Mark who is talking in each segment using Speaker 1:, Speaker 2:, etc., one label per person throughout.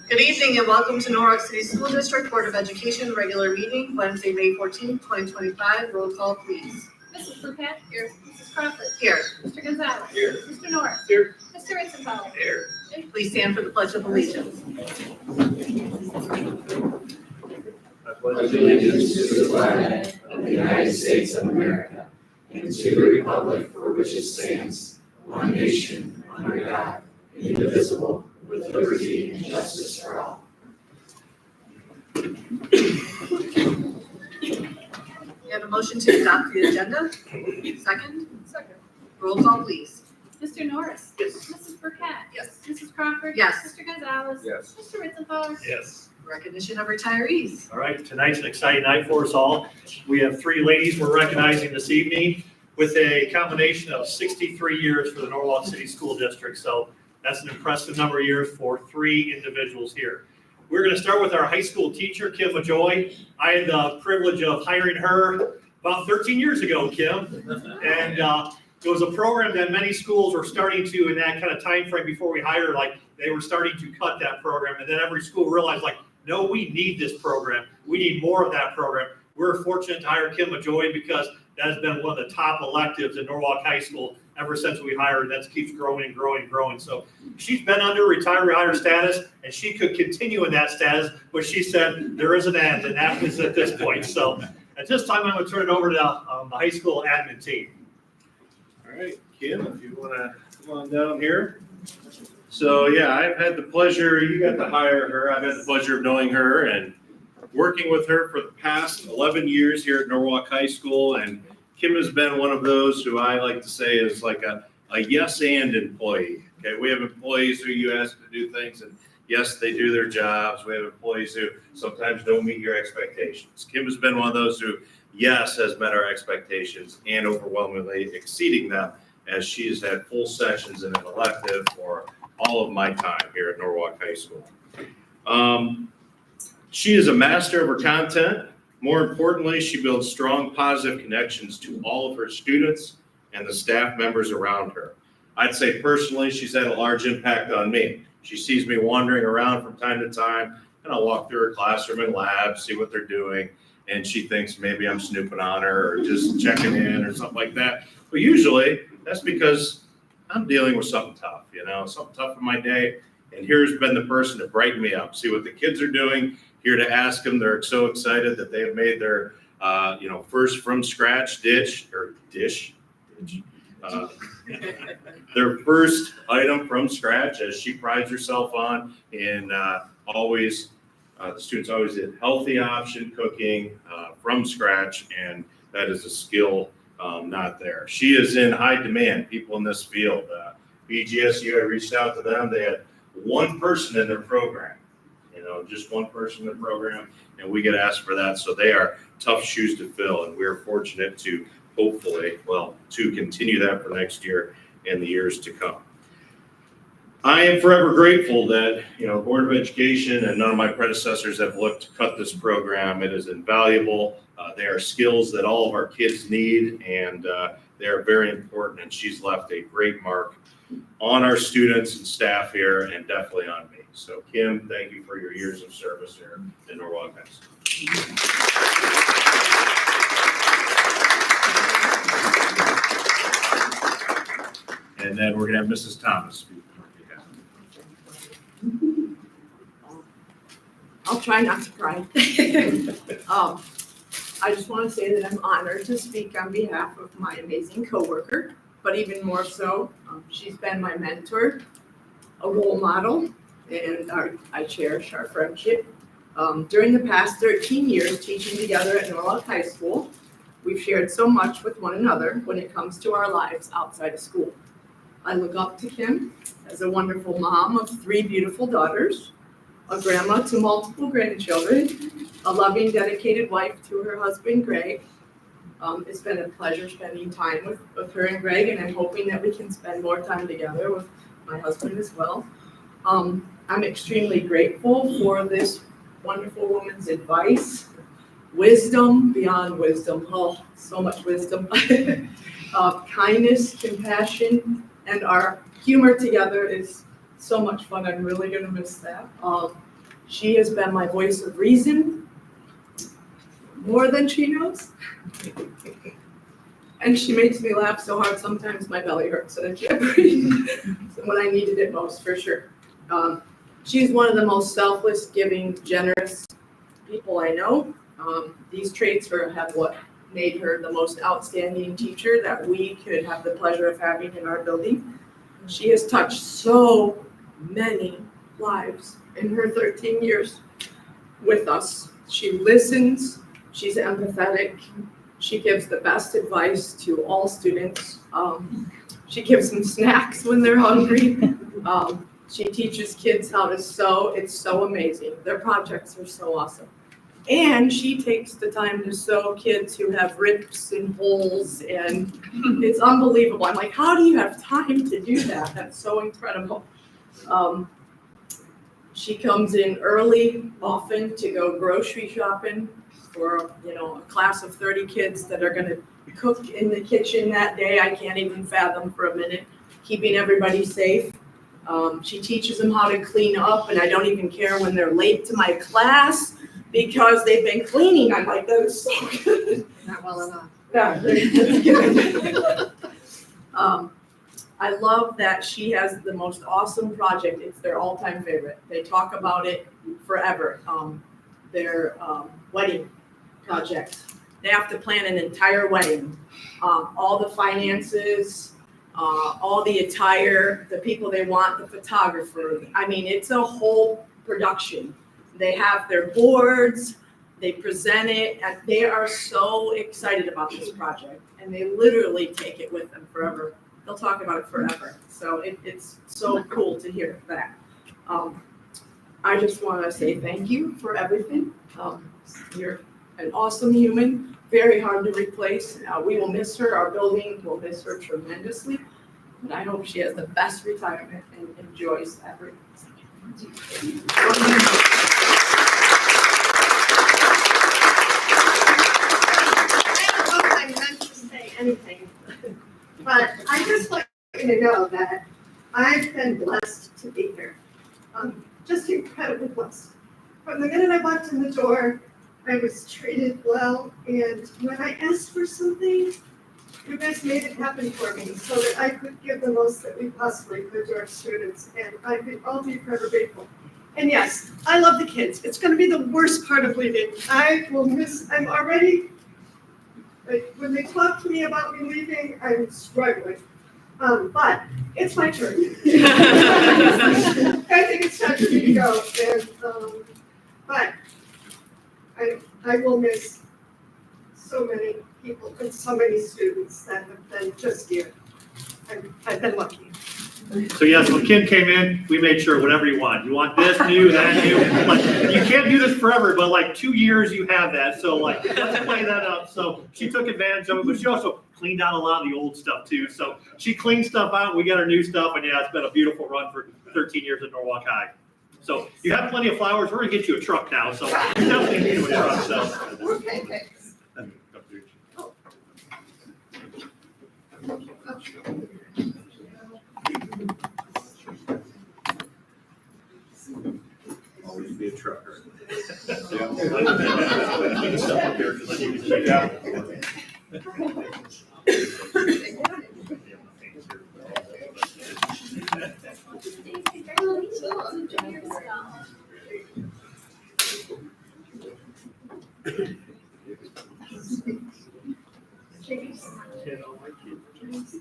Speaker 1: Good evening and welcome to Norwalk City School District Board of Education regular meeting, Wednesday, May 14th, 2025. Roll call, please.
Speaker 2: Mrs. Burkett? Here. Mrs. Crawford?
Speaker 1: Here.
Speaker 2: Mr. Gonzalez?
Speaker 3: Here.
Speaker 2: Mr. Norris?
Speaker 3: Here.
Speaker 2: Mr. Ritzenthaler?
Speaker 3: Here.
Speaker 1: Please stand for the Pledge of Allegiance.
Speaker 3: I pledge allegiance to the flag of the United States of America and to the republic for which it stands, one nation, under God, indivisible, with liberty and justice for all.
Speaker 1: We have a motion to adopt the agenda. Second.
Speaker 2: Second.
Speaker 1: Roll call, please.
Speaker 2: Mr. Norris?
Speaker 3: Yes.
Speaker 2: Mrs. Burkett?
Speaker 1: Yes.
Speaker 2: Mrs. Crawford?
Speaker 1: Yes.
Speaker 2: Mr. Gonzalez?
Speaker 3: Yes.
Speaker 2: Mr. Ritzenthaler?
Speaker 4: Yes.
Speaker 1: Recognition of retirees.
Speaker 4: All right, tonight's an exciting night for us all. We have 3 ladies we're recognizing this evening with a combination of 63 years for the Norwalk City School District. So that's an impressive number of years for 3 individuals here. We're going to start with our high school teacher, Kim Majoy. I had the privilege of hiring her about 13 years ago, Kim. And it was a program that many schools were starting to, in that kind of time frame before we hired, like they were starting to cut that program. And then every school realized, like, no, we need this program. We need more of that program. We're fortunate to hire Kim Majoy because that has been one of the top electives in Norwalk High School ever since we hired. That keeps growing and growing and growing. So she's been under retiree hire status, and she could continue in that status, but she said there is an end, and that is at this point. So at this time, I'm going to turn it over to the high school admin team.
Speaker 5: All right, Kim, if you want to come on down here. So yeah, I've had the pleasure, you got to hire her. I've had the pleasure of knowing her and working with her for the past 11 years here at Norwalk High School. And Kim has been one of those who I like to say is like a yes and employee. Okay, we have employees who you ask to do things and yes, they do their jobs. We have employees who sometimes don't meet your expectations. Kim has been one of those who, yes, has met our expectations and overwhelmingly exceeding them, as she has had full sessions in an elective for all of my time here at Norwalk High School. She is a master of her content. More importantly, she builds strong, positive connections to all of her students and the staff members around her. I'd say personally, she's had a large impact on me. She sees me wandering around from time to time, and I'll walk through her classroom and lab, see what they're doing, and she thinks maybe I'm snooping on her or just checking in or something like that. But usually, that's because I'm dealing with something tough, something tough in my day, And here's been the person to brighten me up, see what the kids are doing, here to ask them. They're so excited that they have made their, first from scratch dish, their first item from scratch, as she prides herself on. And always, the students always did healthy option cooking from scratch, and that is a skill not there. She is in high demand, people in this field. BGSU, I reached out to them. They had one person in their program, just one person in the program, and we get asked for that. So they are tough shoes to fill, and we're fortunate to hopefully, to continue that for next year and the years to come. I am forever grateful that, Board of Education and none of my predecessors have looked to cut this program. It is invaluable. They are skills that all of our kids need, and they are very important, and she's left a great mark on our students and staff here, and definitely on me. So Kim, thank you for your years of service here in Norwalk High School. And then we're gonna have Mrs. Thomas speak on behalf.
Speaker 6: I'll try not to cry. I just want to say that I'm honored to speak on behalf of my amazing coworker, but even more so, she's been my mentor, a role model, and I cherish our friendship. During the past 13 years teaching together at Norwalk High School, we've shared so much with one another when it comes to our lives outside of school. I look up to Kim as a wonderful mom of 3 beautiful daughters, a grandma to multiple grandchildren, a loving, dedicated wife to her husband, Greg. It's been a pleasure spending time with her and Greg, and I'm hoping that we can spend more time together with my husband as well. I'm extremely grateful for this wonderful woman's advice, wisdom beyond wisdom, so much wisdom, kindness, compassion, and our humor together is so much fun. I'm really gonna miss that. She has been my voice of reason, more than she knows. And she makes me laugh so hard sometimes my belly hurts and I can't breathe. When I needed it most, for sure. She's one of the most selfless, giving, generous people I know. These traits have what made her the most outstanding teacher that we could have the pleasure of having in our building. She has touched so many lives in her 13 years with us. She listens, she's empathetic, she gives the best advice to all students. She gives them snacks when they're hungry. She teaches kids how to sew. It's so amazing. Their projects are so awesome. And she takes the time to sew kids who have rips and holes, and it's unbelievable. I'm like, how do you have time to do that? That's so incredible. She comes in early, often, to go grocery shopping for, a class of 30 kids that are gonna cook in the kitchen that day. I can't even fathom for a minute, keeping everybody safe. She teaches them how to clean up, and I don't even care when they're late to my class because they've been cleaning. I'm like, that is so good.
Speaker 1: Not well enough.
Speaker 6: Yeah, that's good. I love that she has the most awesome project. It's their all-time favorite. They talk about it forever. Their wedding project. They have to plan an entire wedding. All the finances, all the attire, the people they want, the photographer. I mean, it's a whole production. They have their boards, they present it, and they are so excited about this project. And they literally take it with them forever. They'll talk about it forever. So it's so cool to hear that. I just want to say thank you for everything. You're an awesome human, very hard to replace. We will miss her. Our building will miss her tremendously. And I hope she has the best retirement and enjoys every second.
Speaker 1: I meant to say anything, but I just want you to know that I've been blessed to be here. Just incredibly blessed. From the minute I walked in the door, I was treated well, and when I asked for something, You guys made it happen for me so that I could give the most that we possibly could to our students, and I'll be forever grateful. And yes, I love the kids. It's gonna be the worst part of leaving. I'm already, like, when they talk to me about me leaving, I'm struggling. But it's my turn. I think it's time for me to go, and, but I will miss so many people and so many students that have been just here. I've been lucky.
Speaker 4: So yes, when Kim came in, we made sure whatever you want. You want this new, that new. Like, you can't do this forever, but like 2 years you have that. So like, let's play that up. So she took advantage of it, but she also cleaned out a lot of the old stuff too. So she cleaned stuff out. We got our new stuff, and yeah, it's been a beautiful run for 13 years at Norwalk High. So you have plenty of flowers. We're gonna get you a truck now. So you definitely need a truck. So.
Speaker 1: Okay, thanks.
Speaker 5: Always be a trucker.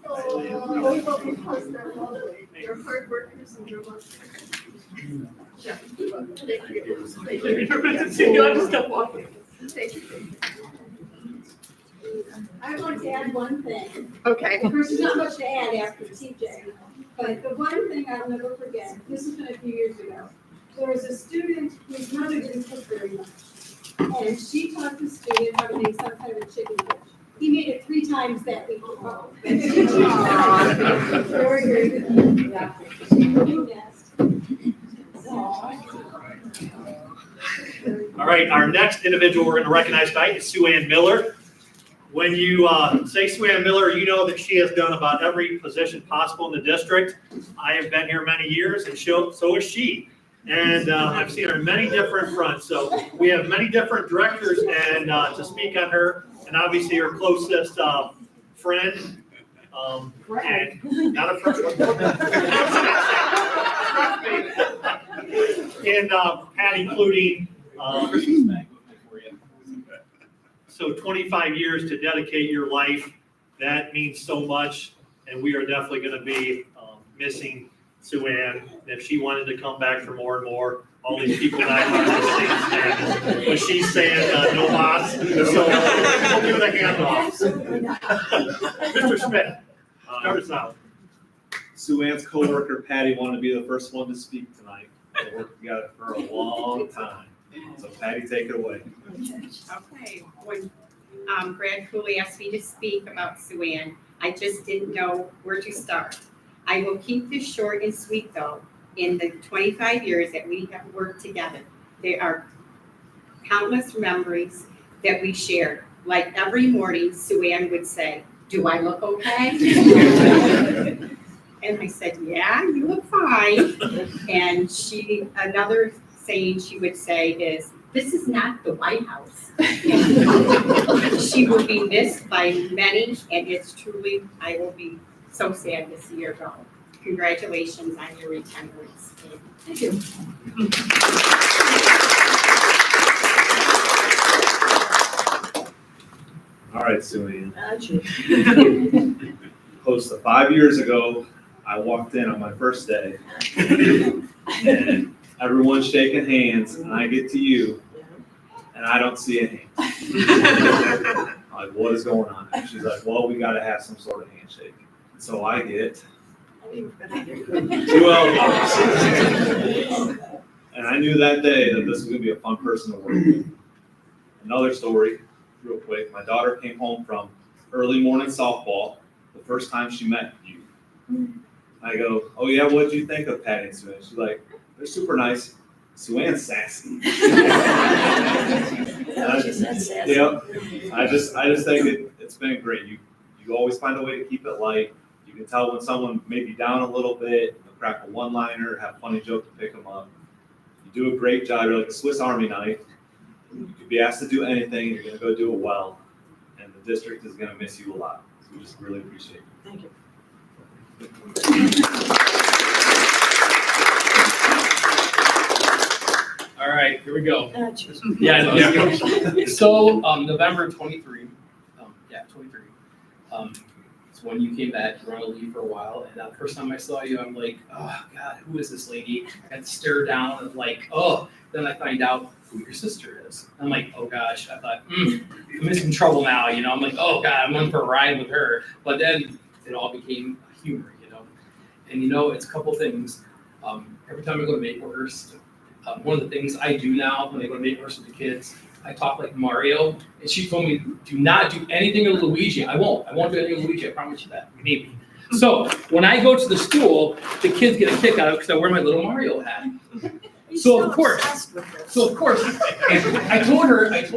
Speaker 1: Oh, well, because they're lovely. They're hard workers and you're lovely. Yeah. Thank you. Thank you.
Speaker 6: I just kept walking.
Speaker 1: Thank you.
Speaker 2: I want to add one thing.
Speaker 1: Okay.
Speaker 2: There's not much to add after TJ, but the one thing I'll never forget, this has been a few years ago. There was a student whose mother didn't cook very much. And she taught the student how to make some kind of chicken dish. He made it 3 times that week. Very, very good. Yeah. You guessed.
Speaker 4: All right, our next individual we're going to recognize tonight is Sue Ann Miller. When you say Sue Ann Miller, you know that she has done about every position possible in the district. I have been here many years, and so has she. And I've seen her in many different fronts. So we have many different directors, and to speak on her, and obviously her closest friend, and not a friend, and Patty Clutie. So 25 years to dedicate your life, that means so much, and we are definitely going to be missing Sue Ann. If she wanted to come back for more and more, all these people that are saying, but she's saying no boss, so we'll give the hand off. Mr. Smith, start us out.
Speaker 7: Sue Ann's coworker Patty wanted to be the first one to speak tonight. We worked together for a long time. So Patty, take it away.
Speaker 8: Okay, when Brad Cooley asked me to speak about Sue Ann, I just didn't know where to start. I will keep this short and sweet though. In the 25 years that we have worked together, there are countless memories that we shared. Like every morning, Sue Ann would say, "Do I look okay?" And I said, "Yeah, you look fine." And another saying she would say is, "This is not the White House." She will be missed by many, and it's truly, I will be so sad to see her go. Congratulations on your retirement.
Speaker 6: Thank you.
Speaker 7: All right, Sue Ann. Close to 5 years ago, I walked in on my first day, and everyone's shaking hands, and I get to you, and I don't see any. I'm like, what is going on? And she's like, well, we got to have some sort of handshake. So I get 2 elbows. And I knew that day that this was going to be a fun person to work with. Another story, real quick. My daughter came home from early morning softball the first time she met you. I go, oh yeah, what did you think of Patty and Sue Ann? She's like, they're super nice. Sue Ann's sassy. I just think it's been great. You always find a way to keep it light. You can tell when someone may be down a little bit, crack a one-liner, have a funny joke to pick them up. You do a great job. You're like a Swiss Army knife. You could be asked to do anything, you're going to go do it well, and the district is going to miss you a lot. So We just really appreciate it.
Speaker 6: Thank you.
Speaker 9: All right, here we go. Yeah. So, November 23, 23. It's when you came back, you were on leave for a while, and the first time I saw you, I'm like, oh God, who is this lady? I had to stare down and like, oh. Then I find out who your sister is. I'm like, oh gosh, I thought, I'm in some trouble now, you know. I'm like, oh God, I'm going for a ride with her. But then it all became humor, you know. And you know, it's a couple things. Every time I go to Maplehurst, one of the things I do now when I go to Maplehurst with the kids, I talk like Mario, and she told me, do not do anything with Luigi. I won't do anything with Luigi, I promise you that, maybe. So when I go to the school, the kids get a kick out of it because I wear my little Mario hat. So of course, I told her like a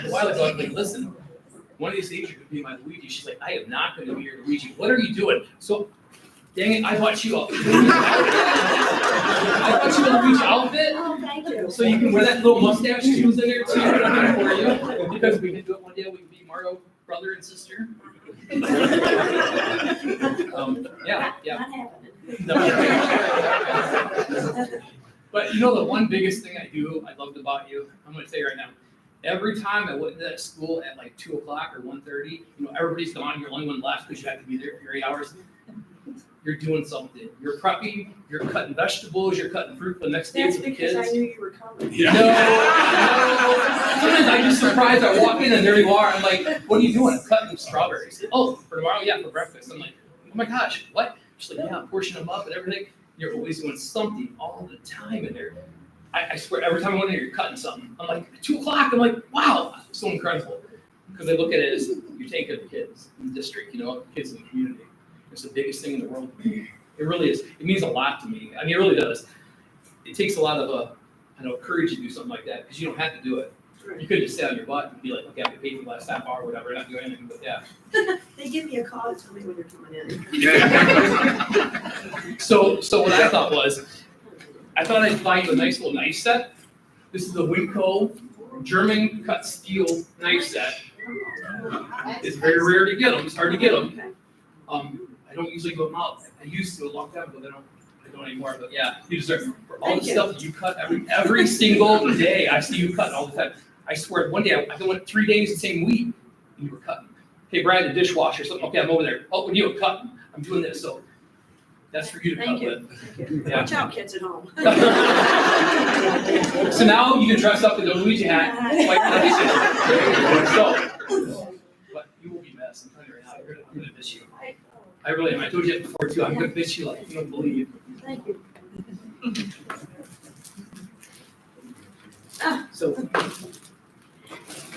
Speaker 9: while ago, I'm like, listen, one of these days you could be my Luigi. She's like, I am not going to be your Luigi. What are you doing? So, dang it, I bought you a Luigi outfit.
Speaker 2: Oh, thank you.
Speaker 9: So you can wear that little mustache shoes in there too, for you, because we can do it one day. We can be Mario brother and sister. Yeah.
Speaker 2: Not happening.
Speaker 9: No. But you know the one biggest thing I loved about you, I'm going to tell you right now, every time I went to that school at like 2 o'clock or 1:30, you know, everybody's gone, you're the only one left because you have to be there for your 8 hours. You're doing something. You're prepping, you're cutting vegetables, you're cutting fruit for the next day
Speaker 6: That's
Speaker 9: for the
Speaker 6: because
Speaker 9: kids.
Speaker 6: I knew you were coming.
Speaker 9: No. Sometimes I'm just surprised. I walk in and there you are. I'm like, what are you doing? I'm cutting strawberries. Oh, for tomorrow? Yeah, for breakfast. I'm like, oh my gosh, what? She's like, yeah, I'm portioning them up and everything. You're always doing something all the time in there. I swear, every time I went in there, you're cutting something. I'm like, 2 o'clock. I'm like, wow, so incredible. Because I look at it as you take care of the kids in the district, you know, kids in the community. It's the biggest thing in the world. It really is. It means a lot to me. I mean, it really does. It takes a lot of courage to do something like that because you don't have to do it. You could just sit on your butt and be like, okay, I paid for the last half hour or whatever, not do anything, but yeah.
Speaker 6: They give me a call to tell me when you're coming in.
Speaker 9: So what I thought I'd buy you a nice little knife set. This is the Winco German cut steel knife set. It's very rare to get them. It's hard to get them. I don't usually go out. I used to a long time ago. I don't anymore. But yeah, you deserve for all the stuff that you cut every single day. I see you cutting all the time. I swear, one day I went 3 days the same week, and you were cutting. Hey, Brad, the dishwasher or something. Okay, I'm over there. Oh, when you were cutting, I'm doing this. So that's for you to cut with. Yeah.
Speaker 6: Watch out, kids at home.
Speaker 9: So now you can dress up in the Luigi hat. But you will be missed. I'm telling you right now, I'm gonna miss you. I really am. I told you that before too. I'm gonna miss you like you don't believe.
Speaker 6: Thank you.
Speaker 10: So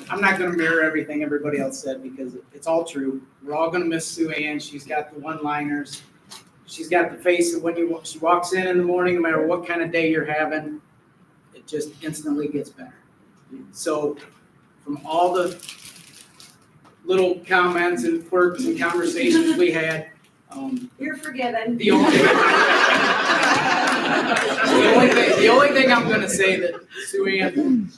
Speaker 10: I'm not gonna mirror everything everybody else said because it's all true. We're all gonna miss Sue Ann. She's got the one-liners. She's got the face of when she walks in the morning, no matter what kind of day you're having, it just instantly gets better. So from all the little comments and quirks and conversations we had,
Speaker 2: You're forgiven.
Speaker 10: the only thing I'm gonna say that Sue Ann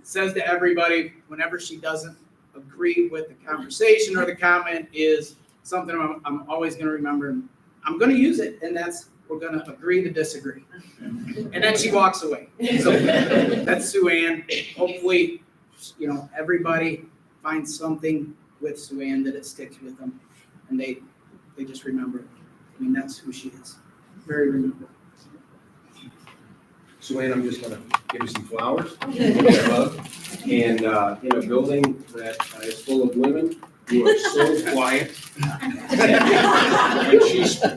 Speaker 10: says to everybody whenever she doesn't agree with the conversation or the comment is something I'm always gonna remember. I'm gonna use it, and that's we're gonna agree to disagree. And then she walks away. So that's Sue Ann. Hopefully, you know, everybody finds something with Sue Ann that it sticks with them, and they just remember it. I mean, that's who she is. Very rememberable.
Speaker 11: Sue Ann, I'm just gonna give you some flowers. And in a building that is full of women who are so quiet.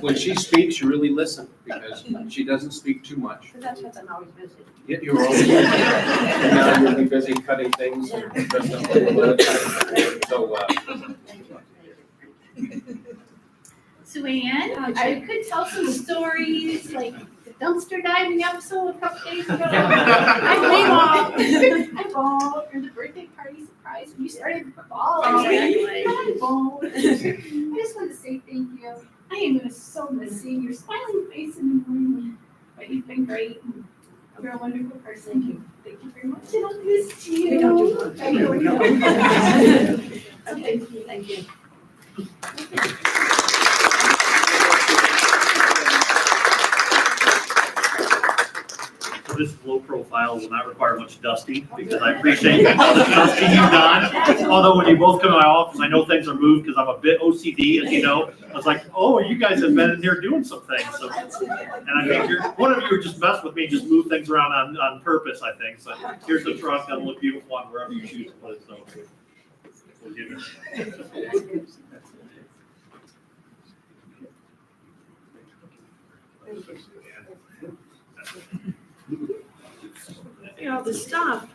Speaker 11: When she speaks, you really listen because she doesn't speak too much.
Speaker 6: But that's because I'm always busy.
Speaker 11: Yet you're always busy. And now you'll be busy cutting things and dressing up like a mud. So,
Speaker 12: Sue Ann, I could tell some stories, like the dumpster diving episode a couple days ago. I bawled, or the birthday party surprise when you started bawling.
Speaker 6: Oh,
Speaker 12: I bawled. I just want to say thank you. I am gonna so miss seeing your smiling face in the morning, but you've been great. You're a wonderful person. Thank you very much, and I'll miss you.
Speaker 6: We don't do much.
Speaker 12: I know.
Speaker 6: Okay, thank you.
Speaker 4: profile will not require much dusting, because I appreciate all the dusting you've done. Although when you both come to my office, I know things are moved because I'm a bit OCD, as you know. I was like, oh, you guys have been in here doing some things. So, and I think one of you just messed with me, just move things around on purpose, I think. So here's the truck, that'll look beautiful on wherever you choose to put it, so. We'll give it.
Speaker 6: You know, the stuff.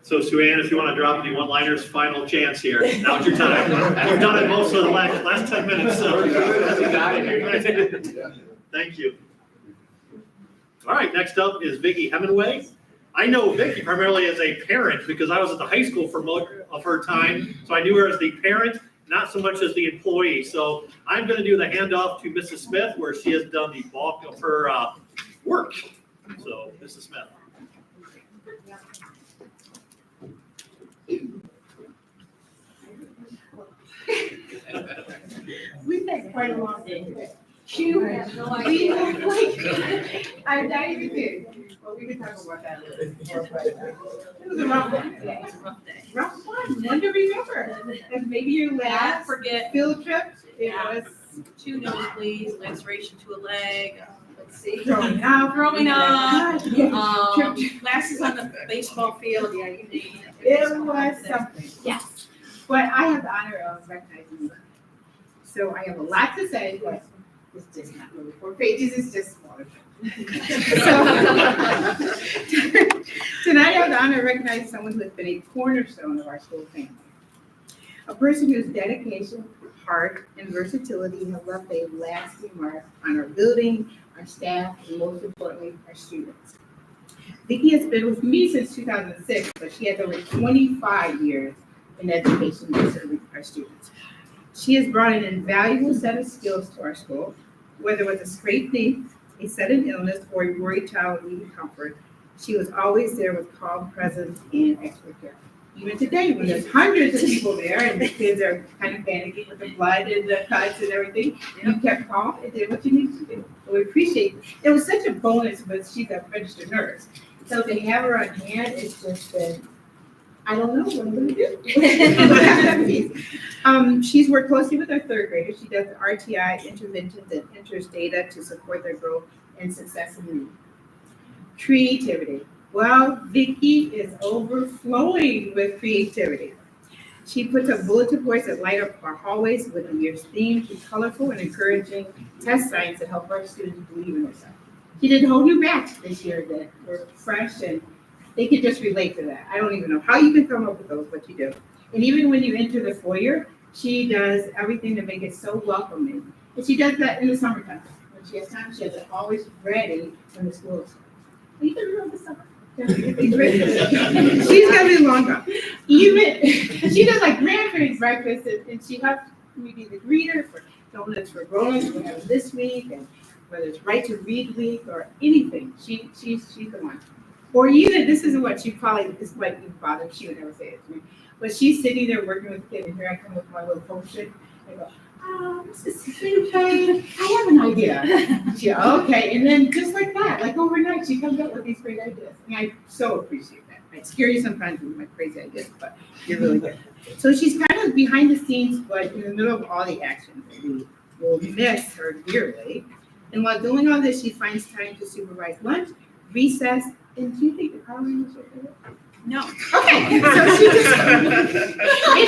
Speaker 4: So Sue Ann, if you want to drop any one-liners, final chance here. Now's your time. We've done it most of the last 10 minutes, so. Thank you. All right, next up is Vicki Hemingway. I know Vicki primarily as a parent because I was at the high school for most of her time, so I knew her as the parent, not so much as the employee. So I'm going to do the handoff to Mrs. Smith, where she has done the bulk of her work. So, Mrs. Smith.
Speaker 12: We've had quite a long day. You have no idea. I'm dying to do. Well, we can talk about that later. It was a rough day. Rough one, one to remember. And maybe your last
Speaker 6: Forget,
Speaker 12: field trip, it was
Speaker 6: 2 nosebleeds, laceration to a leg, let's see.
Speaker 12: growing up.
Speaker 6: Growing up,
Speaker 12: Yeah.
Speaker 6: classes on the baseball field, yeah, you name it.
Speaker 12: It was something, yes. But I have the honor of recognizing you. So I have a lot to say, but it's just not really 4 pages, it's just smaller. So tonight I have the honor of recognizing someone who has been a cornerstone of our school family. A person whose dedication, heart, and versatility have left a lasting mark on our building, our staff, and most importantly, our students. Vicki has been with me since 2006, but she has over 25 years in education serving our students. She has brought an invaluable set of skills to our school, whether it was a scraped knee, a sudden illness, or a worried child needing comfort. She was always there with calm presence and expert care. Even today, when there's hundreds of people there and the kids are kind of panicking with the blood and the cuts and everything, you kept calm and did what you needed to do. So we appreciate it. It was such a bonus, but she's a registered nurse. So to have her on hand, it's just been, I don't know what I'm gonna do. She's worked closely with our third graders. She does RTI interventions and enters data to support their growth and success in reading. Creativity. Well, Vicki is overflowing with creativity. She puts up bulletin boards that light up our hallways with the year's theme to colorful and encouraging test signs that help our students believe in themselves. She did a whole new batch this year that were fresh and they could just relate to that. I don't even know how you can come up with those, but you do. And even when you enter the foyer, she does everything to make it so welcoming. And she does that in the summertime. When she has time, she has it always ready when the school is starting. You can remember the summer. She's gonna be long gone. Even she does like grandparents breakfast and she helps me be the greeter for donuts for grown-ups we have this week, and whether it's Right to Read Week or anything, she's the one. Or even this is what she probably this might be bothered. She would never say it to me, but she's sitting there working with the kid, and here I come with my little potion. I go, Mrs. I have an idea. She, okay, and then just like that, like overnight, she comes up with these great ideas. And I so appreciate that. I scare you sometimes with my crazy ideas, but you're really good. So she's kind of behind the scenes, but in the middle of all the action. We will miss her dearly. And while doing all this, she finds time to supervise lunch, recess, and do you think the car was okay?
Speaker 6: No.
Speaker 12: Okay, so she just, and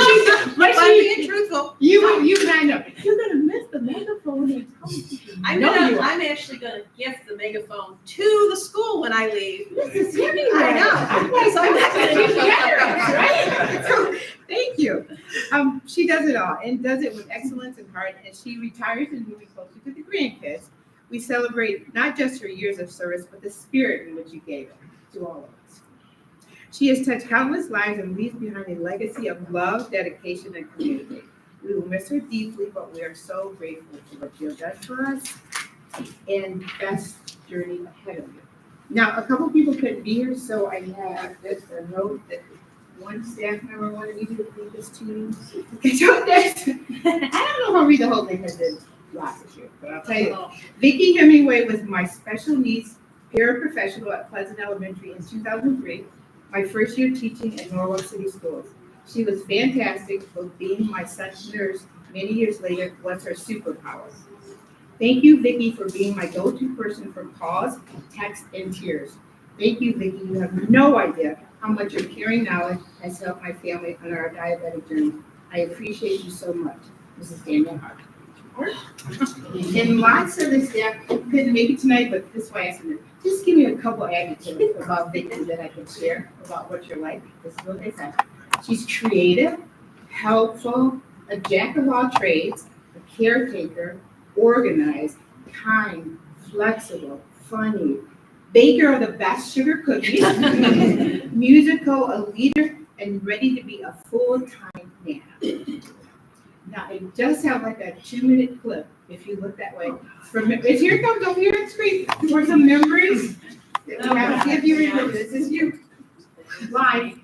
Speaker 12: she,
Speaker 6: But I'm being truthful.
Speaker 12: you kind of, you're gonna miss the megaphone and tell people.
Speaker 6: I'm actually gonna gift the megaphone to the school when I leave.
Speaker 12: This is everywhere.
Speaker 6: I know.
Speaker 12: Okay, so I'm not gonna be
Speaker 6: Be
Speaker 12: generous, right? So, thank you. She does it all and does it with excellence and heart, and she retires and moving closer to the grandkids. We celebrate not just her years of service, but the spirit in which you gave it to all of us. She has touched countless lives and leaves behind a legacy of love, dedication, and community. We will miss her deeply, but we are so grateful for what you have done for us and best journey ahead of you.
Speaker 8: Now, a couple people couldn't be here, so I have just a note that one staff member wanted me to read this to you. I don't know if I'll read the whole thing because it's lots of shit, but I'll tell you. Vicki Hemingway was my special needs paraprofessional at Pleasant Elementary in 2003, my first year teaching at Norwalk City Schools. She was fantastic, but being my son's nurse many years later was her superpower. Thank you, Vicki, for being my go-to person for calls, texts, and tears. Thank you, Vicki. You have no idea how much your caring knowledge has helped my family on our diabetic journey. I appreciate you so much, Mrs. Daniel Hart. And lots of the staff couldn't make it tonight, but this is why I asked them, just give me a couple adjectives about Vicki that I can share about what you're like. This is what they said. She's creative, helpful, a jack of all trades, a caretaker, organized, kind, flexible, funny, baker of the best sugar cookies, musical, a leader, and ready to be a full-time man. Now, I just have like a 2-minute clip, if you look that way. It's here it comes over here on the screen for some memories. I'll see if you remember. This is you. Live.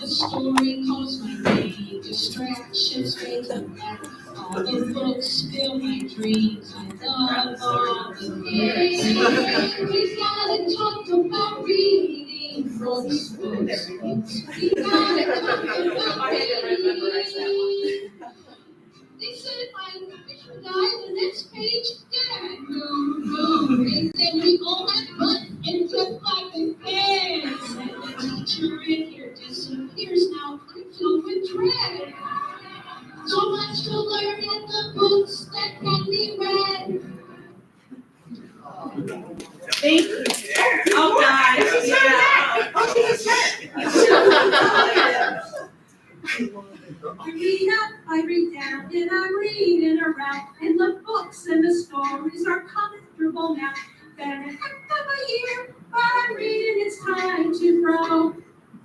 Speaker 3: The story calls my name, distractions make a map. All the books fill my dreams. I love all the games. We gotta talk about reading from the books. We gotta talk about reading. They said I should die the next page. Yeah, no. And then we all had fun and just like a dance. And the teacher in here disappears now, filled with dread. So much to learn in the books that can be read.
Speaker 6: Thank you. Oh, guys. Yeah.
Speaker 3: I read up, I read down, and I'm reading around, and the books and the stories are comfortable now. Been a heck of a year, but I'm reading, it's time to grow.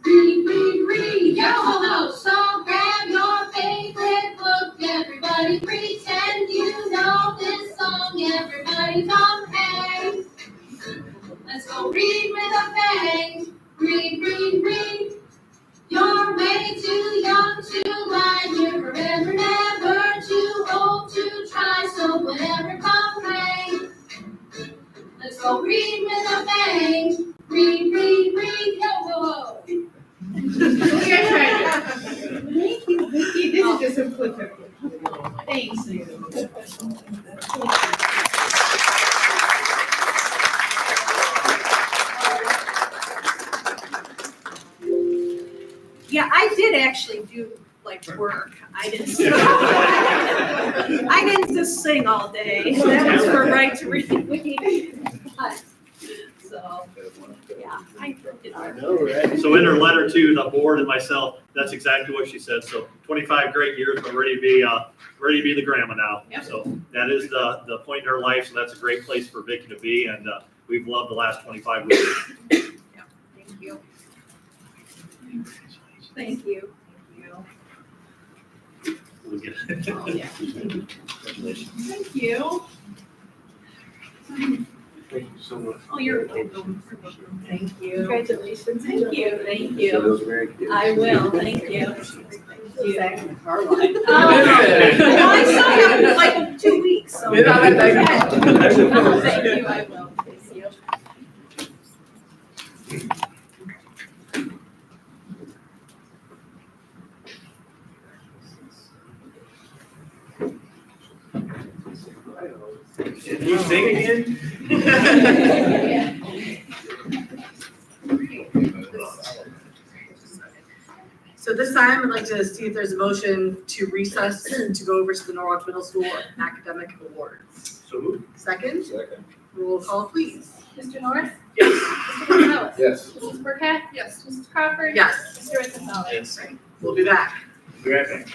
Speaker 3: Read, read, read, yo-ho-ho, so grab your favorite book, everybody pretend you know this song, everybody come hang. Let's go read with a bang, read, read, read. You're way too young to lie, you're forever never too old to try, so whatever come rain. Let's go read with a bang, read, read, read, yo-ho-ho.
Speaker 8: Thank you, Vicki. This is just a quick. Thanks.
Speaker 1: Yeah, I did actually do like work. I didn't just sing all day. That was for right to read. So, yeah, I did.
Speaker 4: I know, right? So in her letter to the board and myself, that's exactly what she said. So 25 great years, but ready to be the grandma now.
Speaker 1: Yep.
Speaker 4: So that is the point in her life. So that's a great place for Vicki to be, and we've loved the last 25 years.
Speaker 1: Yeah, thank you. Thank you.
Speaker 4: We'll get it.
Speaker 1: Oh, yeah.
Speaker 4: Congratulations.
Speaker 1: Thank you.
Speaker 5: Thank you so much.
Speaker 1: Oh, you're welcome. Thank you. Congratulations. Thank you. Thank
Speaker 11: So
Speaker 1: you.
Speaker 11: those very cute.
Speaker 1: I will. Thank you. Thank you.
Speaker 6: Car line.
Speaker 1: Well, I still have like 2 weeks, so.
Speaker 6: Yeah,
Speaker 1: Thank you, I will. Thank you.
Speaker 5: Did you sing again?
Speaker 6: So this time, I'd like to see if there's a motion to recess to go over to the Norwalk Middle School academic awards.
Speaker 5: So moved.
Speaker 6: Second,
Speaker 11: Second.
Speaker 6: roll call, please.
Speaker 12: Mr. Norris?
Speaker 4: Yes.
Speaker 12: Mr. Gonzalez?
Speaker 11: Yes.
Speaker 12: Mrs. Burkett?
Speaker 6: Yes.
Speaker 12: Mrs. Crawford?
Speaker 6: Yes,
Speaker 12: Mr. Ritzenfeld?
Speaker 5: Yes.
Speaker 6: we'll be back.
Speaker 5: Be right back.